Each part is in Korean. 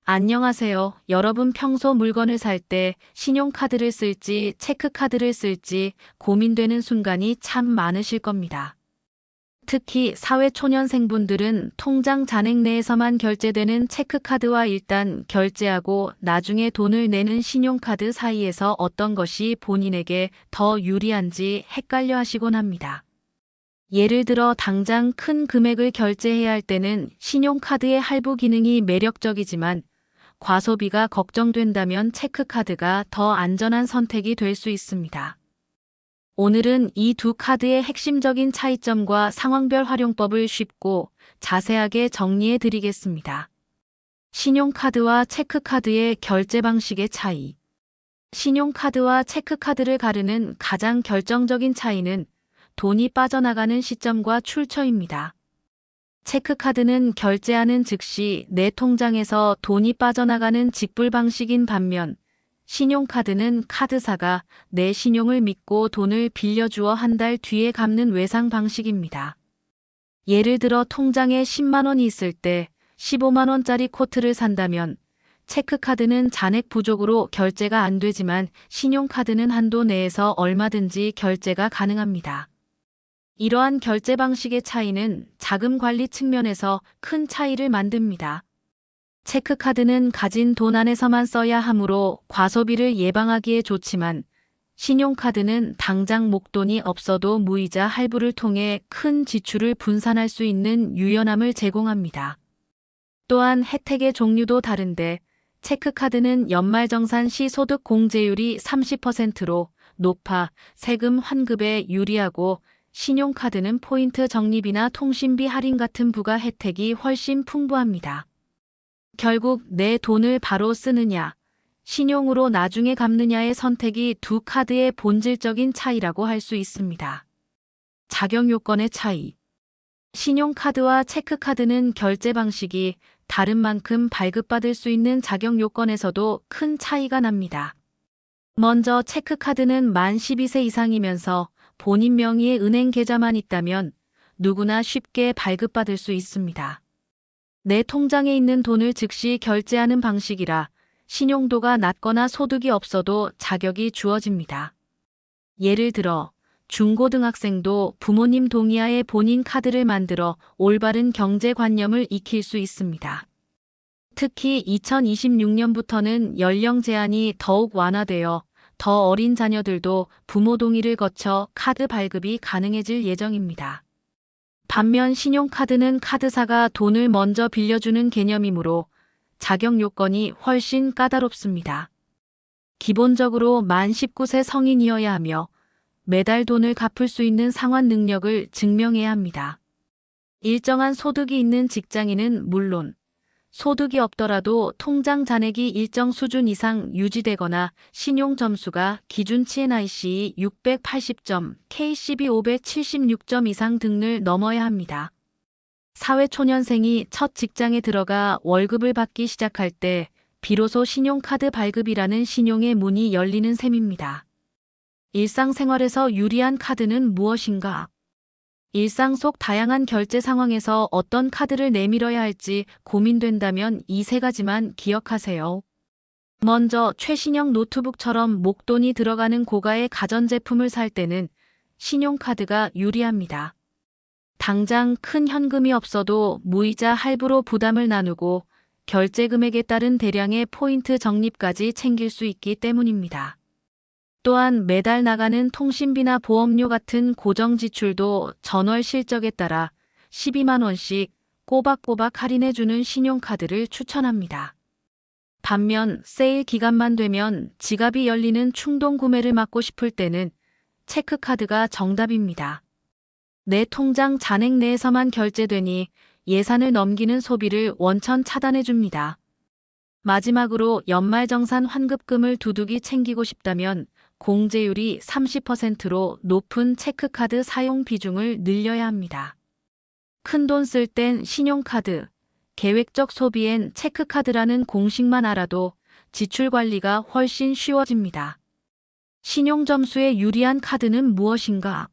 안녕하세요. 여러분 평소 물건을 살 때 신용카드를 쓸지 체크카드를 쓸지 고민되는 순간이 참 많으실 겁니다. 특히 사회초년생분들은 통장 잔액 내에서만 결제되는 체크카드와 일단 결제하고 나중에 돈을 내는 신용카드 사이에서 어떤 것이 본인에게 더 유리한지 헷갈려 하시곤 합니다. 예를 들어 당장 큰 금액을 결제해야 할 때는 신용카드의 할부 기능이 매력적이지만 과소비가 걱정된다면 체크카드가 더 안전한 선택이 될 수 있습니다. 오늘은 이 두 카드의 핵심적인 차이점과 상황별 활용법을 쉽고 자세하게 정리해 드리겠습니다. 신용카드와 체크카드의 결제 방식의 차이. 신용카드와 체크카드를 가르는 가장 결정적인 차이는 돈이 빠져나가는 시점과 출처입니다. 체크카드는 결제하는 즉시 내 통장에서 돈이 빠져나가는 직불 방식인 반면 신용카드는 카드사가 내 신용을 믿고 돈을 빌려주어 한 달 뒤에 갚는 외상 방식입니다. 예를 들어 통장에 10만 원이 있을 때 15만 원짜리 코트를 산다면 체크카드는 잔액 부족으로 결제가 안 되지만 신용카드는 한도 내에서 얼마든지 결제가 가능합니다. 이러한 결제 방식의 차이는 자금 관리 측면에서 큰 차이를 만듭니다. 체크카드는 가진 돈 안에서만 써야 하므로 과소비를 예방하기에 좋지만 신용카드는 당장 목돈이 없어도 무이자 할부를 통해 큰 지출을 분산할 수 있는 유연함을 제공합니다. 또한 혜택의 종류도 다른데 체크카드는 연말정산 시 소득 공제율이 30%로 높아 세금 환급에 유리하고 신용카드는 포인트 적립이나 통신비 할인 같은 부가 혜택이 훨씬 풍부합니다. 결국 내 돈을 바로 쓰느냐, 신용으로 나중에 갚느냐의 선택이 두 카드의 본질적인 차이라고 할 수 있습니다. 자격 요건의 차이. 신용카드와 체크카드는 결제 방식이 다른 만큼 발급받을 수 있는 자격 요건에서도 큰 차이가 납니다. 먼저 체크카드는 만 12세 이상이면서 본인 명의의 은행 계좌만 있다면 누구나 쉽게 발급받을 수 있습니다. 내 통장에 있는 돈을 즉시 결제하는 방식이라 신용도가 낮거나 소득이 없어도 자격이 주어집니다. 예를 들어 중고등학생도 부모님 동의하에 본인 카드를 만들어 올바른 경제관념을 익힐 수 있습니다. 특히 2026년부터는 연령 제한이 더욱 완화되어 더 어린 자녀들도 부모 동의를 거쳐 카드 발급이 가능해질 예정입니다. 반면 신용카드는 카드사가 돈을 먼저 빌려주는 개념이므로 자격 요건이 훨씬 까다롭습니다. 기본적으로 만 19세 성인이어야 하며 매달 돈을 갚을 수 있는 상환 능력을 증명해야 합니다. 일정한 소득이 있는 직장인은 물론 소득이 없더라도 통장 잔액이 일정 수준 이상 유지되거나 신용 점수가 기준치 NIC 680점, KCB 576점 이상 등을 넘어야 합니다. 사회초년생이 첫 직장에 들어가 월급을 받기 시작할 때 비로소 신용카드 발급이라는 신용의 문이 열리는 셈입니다. 일상생활에서 유리한 카드는 무엇인가? 일상 속 다양한 결제 상황에서 어떤 카드를 내밀어야 할지 고민된다면 이 세 가지만 기억하세요. 먼저 최신형 노트북처럼 목돈이 들어가는 고가의 가전제품을 살 때는 신용카드가 유리합니다. 당장 큰 현금이 없어도 무이자 할부로 부담을 나누고 결제 금액에 따른 대량의 포인트 적립까지 챙길 수 있기 때문입니다. 또한 매달 나가는 통신비나 보험료 같은 고정 지출도 전월 실적에 따라 12만 원씩 꼬박꼬박 할인해주는 신용카드를 추천합니다. 반면 세일 기간만 되면 지갑이 열리는 충동 구매를 막고 싶을 때는 체크카드가 정답입니다. 내 통장 잔액 내에서만 결제되니 예산을 넘기는 소비를 원천 차단해줍니다. 마지막으로 연말정산 환급금을 두둑이 챙기고 싶다면 공제율이 30%로 높은 체크카드 사용 비중을 늘려야 합니다. 큰돈 쓸 땐 신용카드, 계획적 소비엔 체크카드라는 공식만 알아도 지출 관리가 훨씬 쉬워집니다. 신용점수에 유리한 카드는 무엇인가?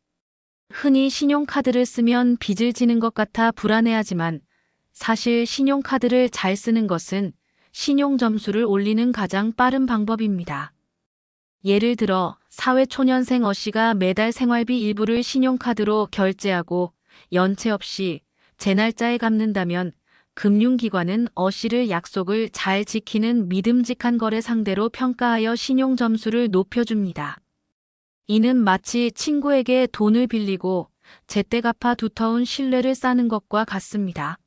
흔히 신용카드를 쓰면 빚을 지는 것 같아 불안해하지만 사실 신용카드를 잘 쓰는 것은 신용 점수를 올리는 가장 빠른 방법입니다. 예를 들어 사회초년생 어씨가 매달 생활비 일부를 신용카드로 결제하고 연체 없이 제 날짜에 갚는다면 금융기관은 어씨를 약속을 잘 지키는 믿음직한 거래 상대로 평가하여 신용 점수를 높여줍니다. 이는 마치 친구에게 돈을 빌리고 제때 갚아 두터운 신뢰를 쌓는 것과 같습니다.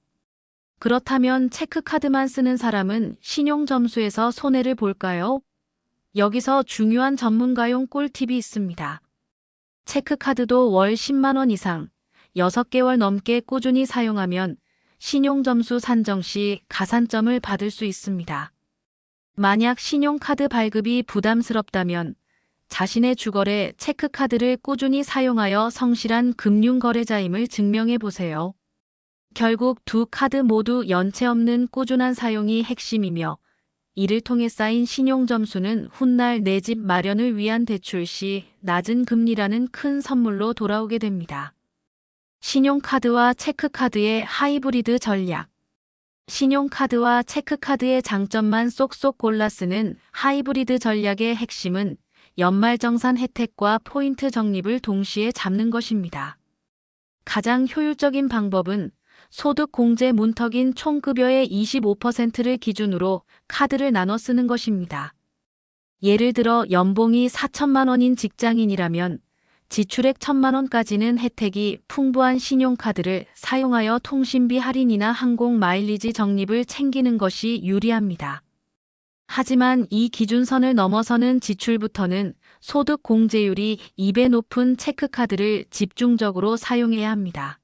그렇다면 체크카드만 쓰는 사람은 신용 점수에서 손해를 볼까요? 여기서 중요한 전문가용 꿀팁이 있습니다. 체크카드도 월 10만 원 이상, 6개월 넘게 꾸준히 사용하면 신용점수 산정 시 가산점을 받을 수 있습니다. 만약 신용카드 발급이 부담스럽다면 자신의 주거래 체크카드를 꾸준히 사용하여 성실한 금융거래자임을 증명해 보세요. 결국 두 카드 모두 연체 없는 꾸준한 사용이 핵심이며 이를 통해 쌓인 신용점수는 훗날 내 집 마련을 위한 대출 시 낮은 금리라는 큰 선물로 돌아오게 됩니다. 신용카드와 체크카드의 하이브리드 전략. 신용카드와 체크카드의 장점만 쏙쏙 골라 쓰는 하이브리드 전략의 핵심은 연말정산 혜택과 포인트 적립을 동시에 잡는 것입니다. 가장 효율적인 방법은 소득 공제 문턱인 총급여의 25%를 기준으로 카드를 나눠 쓰는 것입니다. 예를 들어 연봉이 4천만 원인 직장인이라면 지출액 1천만 원까지는 혜택이 풍부한 신용카드를 사용하여 통신비 할인이나 항공 마일리지 적립을 챙기는 것이 유리합니다. 하지만 이 기준선을 넘어서는 지출부터는 소득 공제율이 2배 높은 체크카드를 집중적으로 사용해야 합니다.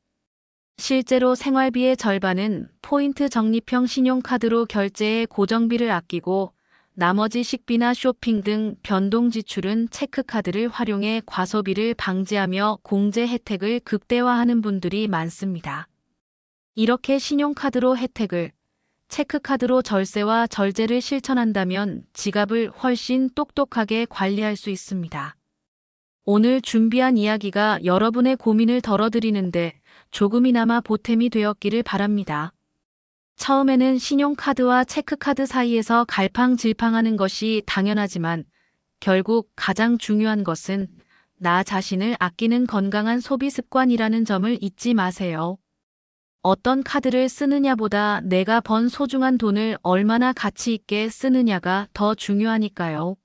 실제로 생활비의 절반은 포인트 적립형 신용카드로 결제해 고정비를 아끼고 나머지 식비나 쇼핑 등 변동 지출은 체크카드를 활용해 과소비를 방지하며 공제 혜택을 극대화하는 분들이 많습니다. 이렇게 신용카드로 혜택을, 체크카드로 절세와 절제를 실천한다면 지갑을 훨씬 똑똑하게 관리할 수 있습니다. 오늘 준비한 이야기가 여러분의 고민을 덜어드리는데 조금이나마 보탬이 되었기를 바랍니다. 처음에는 신용카드와 체크카드 사이에서 갈팡질팡하는 것이 당연하지만 결국 가장 중요한 것은 나 자신을 아끼는 건강한 소비 습관이라는 점을 잊지 마세요. 어떤 카드를 쓰느냐보다 내가 번 소중한 돈을 얼마나 가치 있게 쓰느냐가 더 중요하니까요.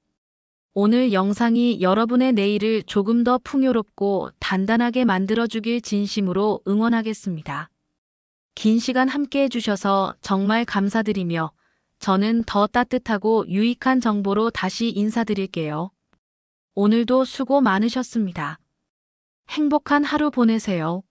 오늘 영상이 여러분의 내일을 조금 더 풍요롭고 단단하게 만들어주길 진심으로 응원하겠습니다. 긴 시간 함께 해주셔서 정말 감사드리며 저는 더 따뜻하고 유익한 정보로 다시 인사드릴게요. 오늘도 수고 많으셨습니다. 행복한 하루 보내세요.